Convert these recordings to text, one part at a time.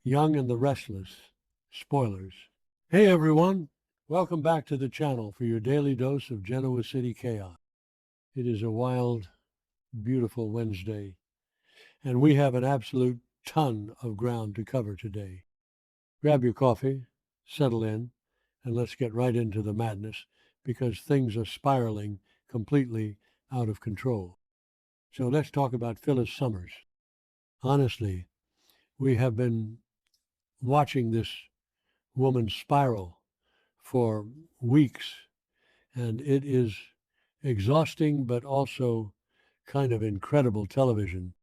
Young and the Restless, Spoilers. Hey everyone, welcome back to the channel for your daily dose of Genoa City chaos. It is a wild, beautiful Wednesday, and we have an absolute ton of ground to cover today. Grab your coffee, settle in, and let's get right into the madness because things are spiraling completely out of control. So let's talk about Phyllis Summers. Honestly, we have been watching this woman spiral for weeks, and it is exhausting but also kind of incredible television.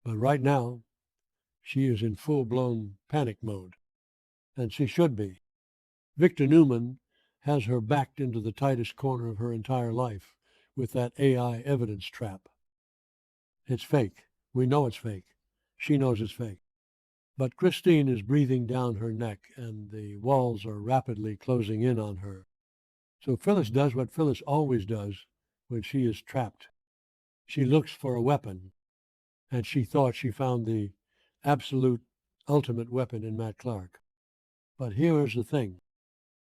But right now, she is in full-blown panic mode, and she should be. Victor Newman has her backed into the tightest corner of her entire life with that AI evidence trap. It's fake. We know it's fake. She knows it's fake. But Christine is breathing down her neck, and the walls are rapidly closing in on her. So Phyllis does what Phyllis always does when she is trapped. She looks for a weapon, and she thought she found the absolute ultimate weapon in Matt Clark. But here is the thing.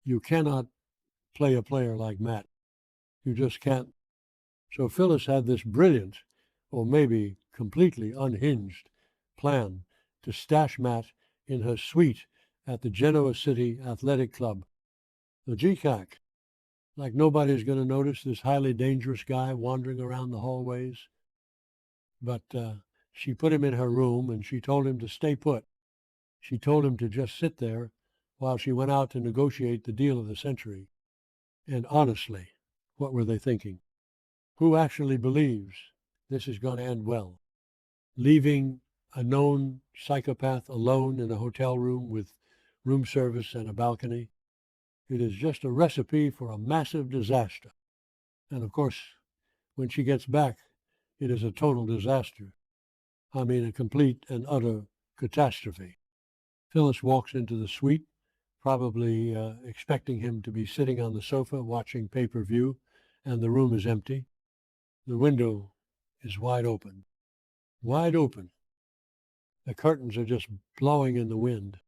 You cannot play a player like Matt. You just can't. So Phyllis had this brilliant, or maybe completely unhinged, plan to stash Matt in her suite at the Genoa City Athletic Club, the GCAC. Like nobody's going to notice this highly dangerous guy wandering around the hallways. But she put him in her room and she told him to stay put. She told him to just sit there while she went out to negotiate the deal of the century. And honestly, what were they thinking? Who actually believes this is going to end well? Leaving a known psychopath alone in a hotel room with room service and a balcony? It is just a recipe for a massive disaster. And of course, when she gets back, it is a total disaster. I mean, a complete and utter catastrophe. Phyllis walks into the suite, probably expecting him to be sitting on the sofa watching pay-per-view, and the room is empty. The window is wide open. Wide open. The curtains are just blowing in the wind,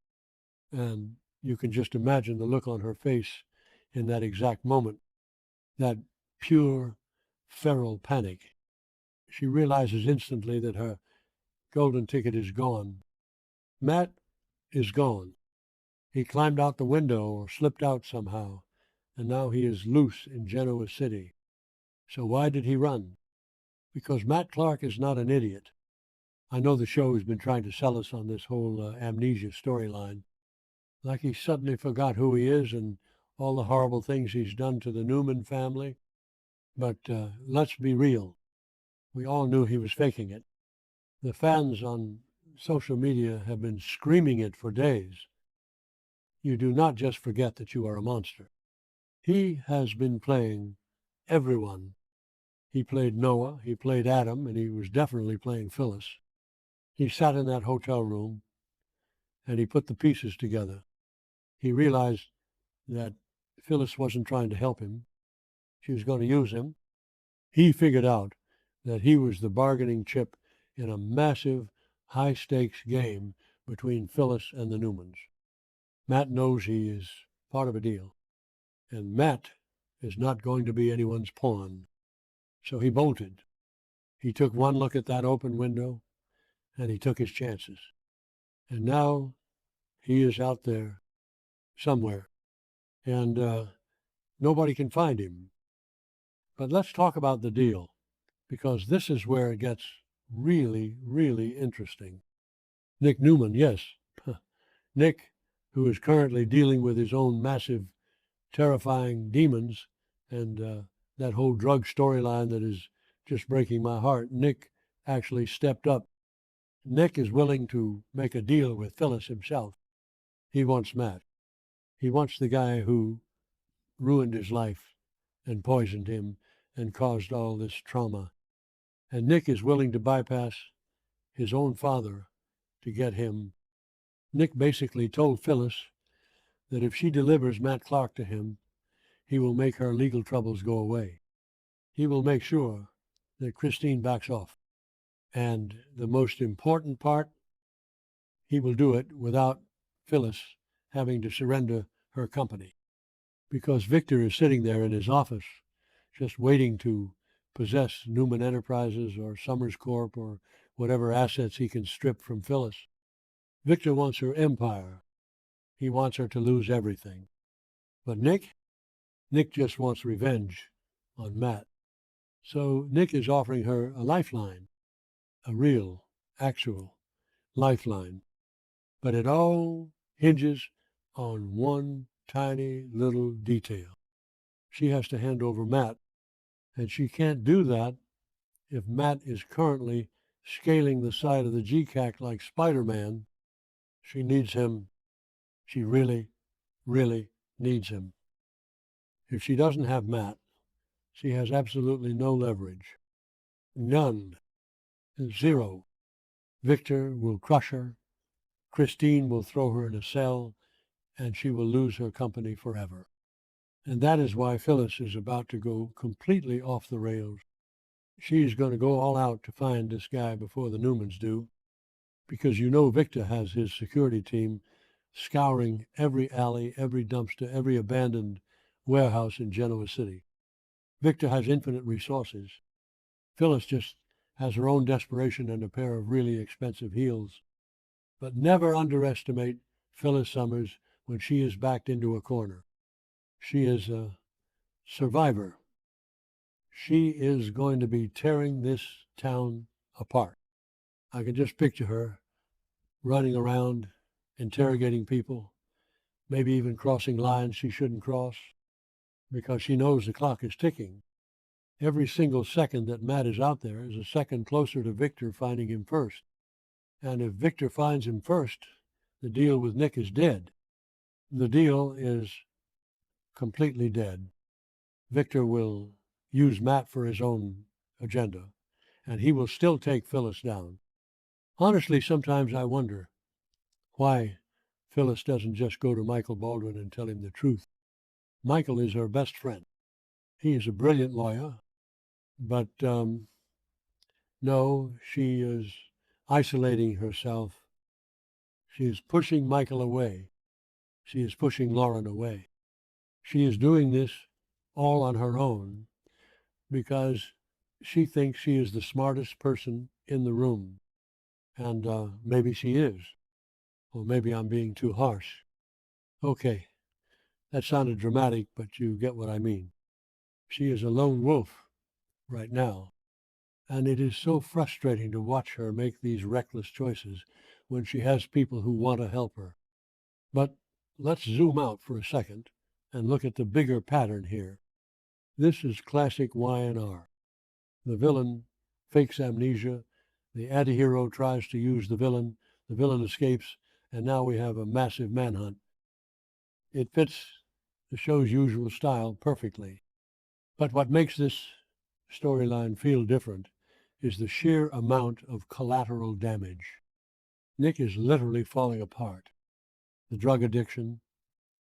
and you can just imagine the look on her face in that exact moment, that pure, feral panic. She realizes instantly that her golden ticket is gone. Matt is gone. He climbed out the window or slipped out somehow, and now he is loose in Genoa City. So why did he run? Because Matt Clark is not an idiot. I know the show has been trying to sell us on this whole amnesia storyline. Like he suddenly forgot who he is and all the horrible things he's done to the Newman family. But let's be real. We all knew he was faking it. The fans on social media have been screaming it for days. You do not just forget that you are a monster. He has been playing everyone. He played Noah, he played Adam, and he was definitely playing Phyllis. He sat in that hotel room, and he put the pieces together. He realized that Phyllis wasn't trying to help him. She was going to use him. He figured out that he was the bargaining chip in a massive, high-stakes game between Phyllis and the Newmans. Matt knows he is part of a deal, and Matt is not going to be anyone's pawn. So he bolted. He took one look at that open window, and he took his chances. And now he is out there somewhere, and nobody can find him. But let's talk about the deal, because this is where it gets really, really interesting. Nick Newman, yes. Nick, who is currently dealing with his own massive, terrifying demons and that whole drug storyline that is just breaking my heart. Nick actually stepped up. Nick is willing to make a deal with Phyllis himself. He wants Matt. He wants the guy who ruined his life and poisoned him and caused all this trauma. And Nick is willing to bypass his own father to get him. Nick basically told Phyllis that if she delivers Matt Clark to him, he will make her legal troubles go away. He will make sure that Christine backs off. And the most important part, he will do it without Phyllis having to surrender her company, because Victor is sitting there in his office just waiting to possess Newman Enterprises or Summers Corp or whatever assets he can strip from Phyllis. Victor wants her empire. He wants her to lose everything. But Nick just wants revenge on Matt. So Nick is offering her a lifeline, a real, actual lifeline. But it all hinges on one tiny little detail. She has to hand over Matt, and she can't do that if Matt is currently scaling the side of the GCAC like Spider-Man. She needs him. She really, really needs him. If she doesn't have Matt, she has absolutely no leverage. None. Zero. Victor will crush her. Christine will throw her in a cell, and she will lose her company forever. And that is why Phyllis is about to go completely off the rails. She's going to go all out to find this guy before the Newmans do, because you know Victor has his security team scouring every alley, every dumpster, every abandoned warehouse in Genoa City. Victor has infinite resources. Phyllis just has her own desperation and a pair of really expensive heels. But never underestimate Phyllis Summers when she is backed into a corner. She is a survivor. She is going to be tearing this town apart. I can just picture her running around, interrogating people, maybe even crossing lines she shouldn't cross, because she knows the clock is ticking. Every single second that Matt is out there is a second closer to Victor finding him first. And if Victor finds him first, the deal with Nick is dead. The deal is completely dead. Victor will use Matt for his own agenda, and he will still take Phyllis down. Honestly, sometimes I wonder why Phyllis doesn't just go to Michael Baldwin and tell him the truth. Michael is her best friend. He is a brilliant lawyer, but no, she is isolating herself. She is pushing Michael away. She is pushing Lauren away. She is doing this all on her own because she thinks she is the smartest person in the room. And maybe she is. Or maybe I'm being too harsh. Okay, that sounded dramatic, but you get what I mean. She is a lone wolf right now. And it is so frustrating to watch her make these reckless choices when she has people who want to help her. But let's zoom out for a second and look at the bigger pattern here. This is classic Y&R. The villain fakes amnesia, the anti-hero tries to use the villain escapes, and now we have a massive manhunt. It fits the show's usual style perfectly. But what makes this storyline feel different is the sheer amount of collateral damage. Nick is literally falling apart. The drug addiction,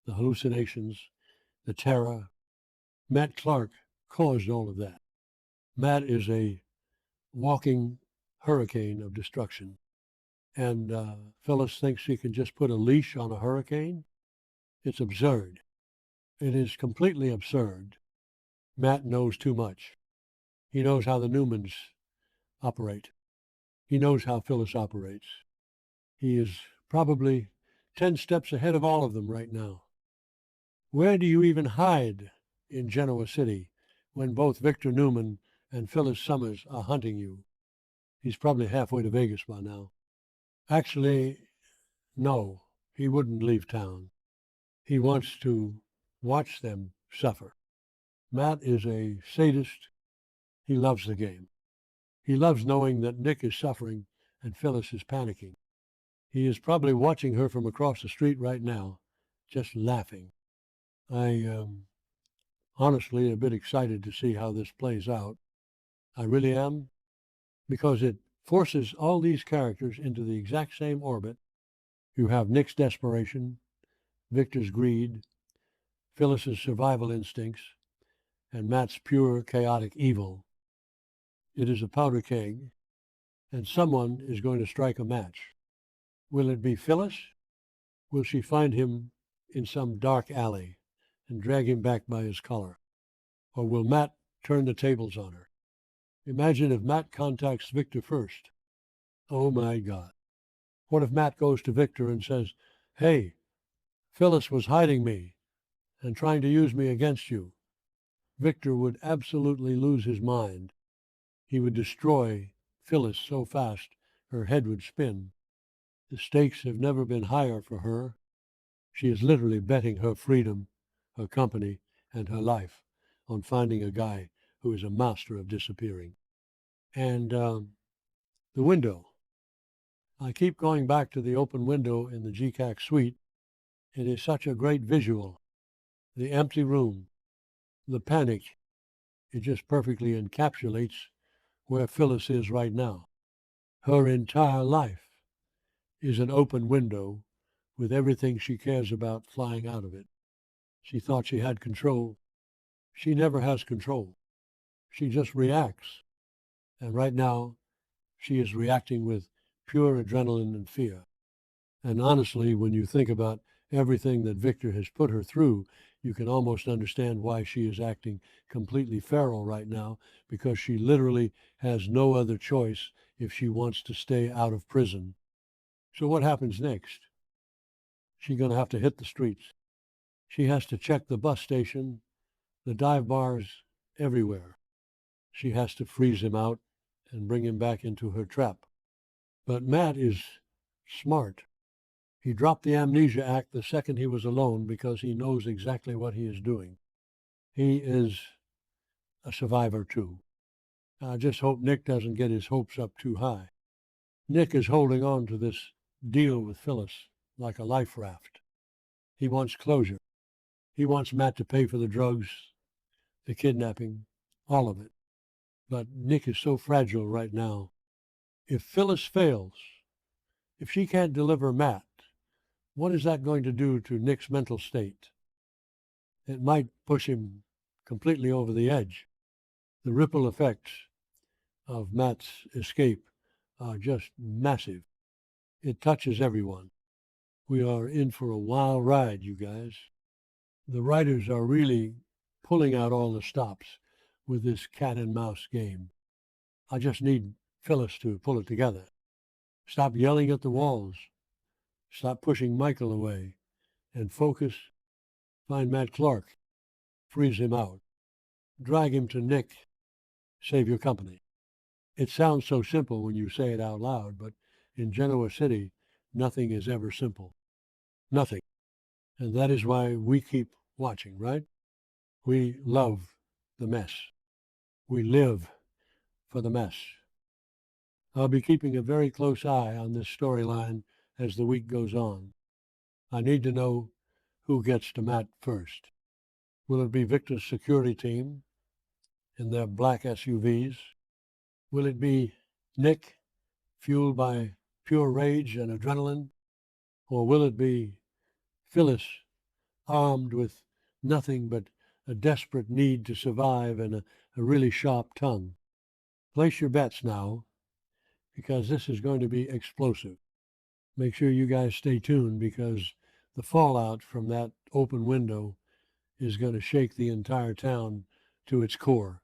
the hallucinations, the terror. Matt Clark caused all of that. Matt is a walking hurricane of destruction. And Phyllis thinks she can just put a leash on a hurricane? It's absurd. It is completely absurd. Matt knows too much. He knows how the Newmans operate. He knows how Phyllis operates. He is probably 10 steps ahead of all of them right now. Where do you even hide in Genoa City when both Victor Newman and Phyllis Summers are hunting you? He's probably halfway to Vegas by now. Actually, no, he wouldn't leave town. He wants to watch them suffer. Matt is a sadist. He loves the game. He loves knowing that Nick is suffering and Phyllis is panicking. He is probably watching her from across the street right now, just laughing. I am honestly a bit excited to see how this plays out. I really am, because it forces all these characters into the exact same orbit. You have Nick's desperation, Victor's greed, Phyllis's survival instincts, and Matt's pure chaotic evil. It is a powder keg, and someone is going to strike a match. Will it be Phyllis? Will she find him in some dark alley and drag him back by his collar? Or will Matt turn the tables on her? Imagine if Matt contacts Victor first. Oh my God. What if Matt goes to Victor and says, "Hey, Phyllis was hiding me and trying to use me against you"? Victor would absolutely lose his mind. He would destroy Phyllis so fast her head would spin. The stakes have never been higher for her. She is literally betting her freedom, her company, and her life on finding a guy who is a master of disappearing. And the window. I keep going back to the open window in the GCAC suite. It is such a great visual. The empty room, the panic, it just perfectly encapsulates where Phyllis is right now. Her entire life is an open window with everything she cares about flying out of it. She thought she had control. She never has control. She just reacts. And right now, she is reacting with pure adrenaline and fear. And honestly, when you think about everything that Victor has put her through, you can almost understand why she is acting completely feral right now, because she literally has no other choice if she wants to stay out of prison. So what happens next? She's going to have to hit the streets. She has to check the bus station, the dive bars, everywhere. She has to freeze him out and bring him back into her trap. But Matt is smart. He dropped the Amnesia Act the second he was alone because he knows exactly what he is doing. He is a survivor too. I just hope Nick doesn't get his hopes up too high. Nick is holding on to this deal with Phyllis like a life raft. He wants closure. He wants Matt to pay for the drugs, the kidnapping, all of it. But Nick is so fragile right now. If Phyllis fails, if she can't deliver Matt, what is that going to do to Nick's mental state? It might push him completely over the edge. The ripple effects of Matt's escape are just massive. It touches everyone. We are in for a wild ride, you guys. The writers are really pulling out all the stops with this cat and mouse game. I just need Phyllis to pull it together. Stop yelling at the walls. Stop pushing Michael away. And focus. Find Matt Clark. Freeze him out. Drag him to Nick. Save your company. It sounds so simple when you say it out loud, but in Genoa City, nothing is ever simple. Nothing. And that is why we keep watching, right? We love the mess. We live for the mess. I'll be keeping a very close eye on this storyline as the week goes on. I need to know who gets to Matt first. Will it be Victor's security team in their black SUVs? Will it be Nick, fueled by pure rage and adrenaline? Or will it be Phyllis, armed with nothing but a desperate need to survive and a really sharp tongue? Place your bets now, because this is going to be explosive. Make sure you guys stay tuned, because the fallout from that open window is going to shake the entire town to its core.